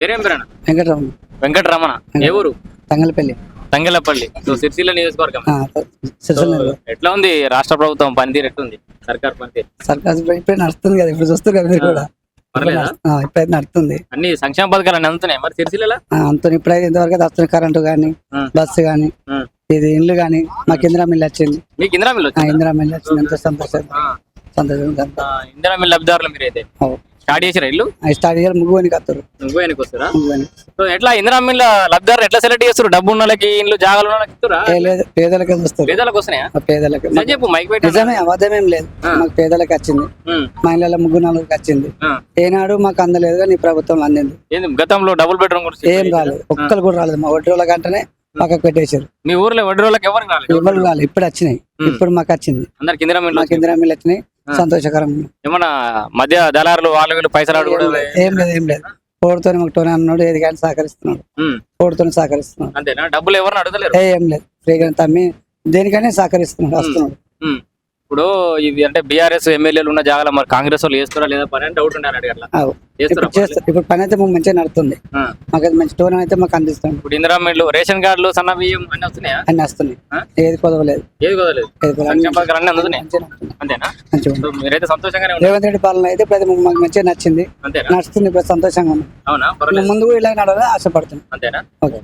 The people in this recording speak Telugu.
పేరేం పేరన్న? వెంకటరమణ. వెంకటరమణ. ఏ ఊరు? తంగలపల్లి. తంగెలపల్లి. సో సిరిసిల్ల నియోజకవర్గం. సిరిసిల్ల. ఎట్లా ఉంది రాష్ట్ర ప్రభుత్వం పనితీరు? ఎట్లుంది సర్కార్ పనితీరు? సర్కార్ ఇప్పుడే నడుస్తుంది కదా, ఇప్పుడు చూస్తారు కదా మీరు కూడా. పర్లేదా? ఇప్పుడైతే నడుస్తుంది. అన్ని సంక్షేమ పథకాలు అన్ని అందుతున్నాయి మరి సిరిసిల్ల? అంత ఇప్పుడైతే ఇంతవరకు వస్తుంది. కరెంటు గానీ, బస్సు గానీ, ఇది ఇల్లు గానీ. మాకు ఇందిరా మిల్లు వచ్చింది. మీకు ఇందిరా మిల్లు వచ్చిందా? ఇందిరా మిల్లు వచ్చింది. ఎంతో సంతోషం. ఇందిరా మిల్లు లబ్ధిదారులు మీరైతే స్టార్ట్ చేసిరా ఇల్లు? స్టార్ట్ చేయాలి. ముగ్గురికి వస్తారు. ముగ్గురికి వస్తారా? సో ఎట్లా ఇందిరా మిల్లు లబ్ధిదారులు ఎట్లా సెలెక్ట్ చేస్తారు? డబ్బు ఉన్న వాళ్ళకి ఇల్లు, జాగాలు ఉన్న వాళ్ళకి ఇస్తారా? లేదు, పేదలకే వస్తారు. పేదలకు వస్తున్నాయా? పేదలకి. చెప్పు మైక్ పెట్టి. నిజమే, అబద్ధమేం లేదు. మాకు పేదలకు వచ్చింది. మహిళల ముగ్గురు నలుగురికి వచ్చింది. ఏనాడు మాకు అందలేదు, కానీ ఈ ప్రభుత్వం అందింది. గతంలో డబుల్ బెడ్రూమ్ ఏం రాలేదు, ఒక్కరు కూడా రాలేదు. మా వడ్డీ వాళ్ళ కంటేనే పక్కకు పెట్టేశారు. మీ ఊర్లో వడ్డీ వాళ్ళకి ఎవరికి రాలేదు? ఎవరు రాలేదు. ఇప్పుడు వచ్చినాయి. ఇప్పుడు మాకు వచ్చింది. అందరికి ఇందిరా మిల్లు. మాకు ఇందిరా మిల్లు వచ్చినాయి. సంతోషకరంగా. ఏమన్నా మధ్య దళారులు వాళ్ళు వీళ్ళు పైసలు అడుగు? ఏం లేదు, ఏం లేదు. కోడితోనే మాకు టోనీ అన్నాడు, ఏది కానీ సహకరిస్తున్నాడు. కోడితోనే సహకరిస్తున్నాడు. అంతేనా? డబ్బులు ఎవరిని అడగలేరు? ఏం లేదు, ఫ్రీగా తమ్మి దేనికనే సహకరిస్తున్నాడు, వస్తున్నాడు. ఇప్పుడు ఇది అంటే బీఆర్ఎస్ ఎమ్మెల్యేలు ఉన్న జాగాలో మరి కాంగ్రెస్ వాళ్ళు చేస్తారా లేదా పని అని డౌట్ ఉండే అడిగారు. చేస్తారు. ఇప్పుడు పని అయితే మాకు మంచిగా నడుతుంది. మాకు అది మంచి టోన్ అయితే మాకు అందిస్తాం. ఇప్పుడు ఇందిరా మిల్లు, రేషన్ కార్డులు, సన్న బియ్యం అన్ని వస్తున్నాయా? అన్ని వస్తున్నాయి. ఏది కొదవలేదు. ఏది కుదరలేదు. అన్ని అందుతున్నాయి. అంతేనా? మీరైతే సంతోషంగానే ఉన్నారు. రేవంత్ రెడ్డి పాలన అయితే ప్రతి మాకు మంచిగా నచ్చింది. నడుస్తుంది. ఇప్పుడు సంతోషంగా ఉంది. అవునా? ముందు కూడా ఇలా నడవాలని ఆశపడుతుంది. అంతేనా? ఓకే.